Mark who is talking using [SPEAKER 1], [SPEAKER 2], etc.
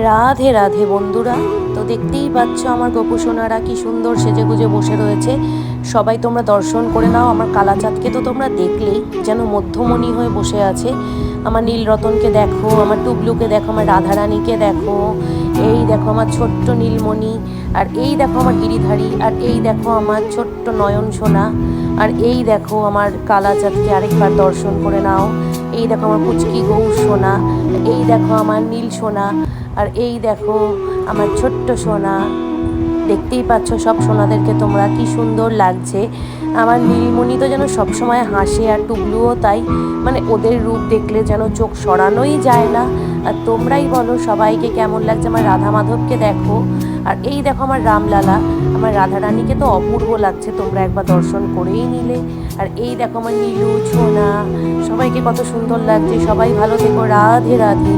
[SPEAKER 1] রাধে রাধে বন্ধুরা। তো দেখতেই পাচ্ছ আমার গোপু সোনারা কি সুন্দর সেজে গুজে বসে রয়েছে। সবাই তোমরা দর্শন করে নাও। আমার কালাচাঁদকে তো তোমরা দেখলেই, যেন মধ্যমণি হয়ে বসে আছে। আমার নীলরতনকে দেখো, আমার টুবলুকে দেখো, আমার রাধারানীকে দেখো, এই দেখো আমার ছোট্ট নীলমণি, আর এই দেখো আমার গিরিধারী, আর এই দেখো আমার ছোট্ট নয়ন সোনা, আর এই দেখো আমার কালাচাঁদকে আরেকবার দর্শন করে নাও। এই দেখো আমার পুচকি গৌর সোনা, এই দেখো আমার নীল সোনা, আর এই দেখো আমার ছোট্ট সোনা। দেখতেই পাচ্ছ সব সোনাদেরকে তোমরা, কি সুন্দর লাগছে। আমার নীলমণি তো যেন সবসময় হাসে, আর টুবলুও তাই। মানে ওদের রূপ দেখলে যেন চোখ সরানোই যায় না। আর তোমরাই বলো সবাইকে কেমন লাগছে। আমার রাধা মাধবকে দেখো, আর এই দেখো আমার রামলালা, আমার রাধারানীকে তো অপূর্ব লাগছে, তোমরা একবার দর্শন করেই নিলে। আর এই দেখো আমার নীলু ছোনা, সবাইকে কত সুন্দর লাগছে। সবাই ভালো থেকো, রাধে রাধে।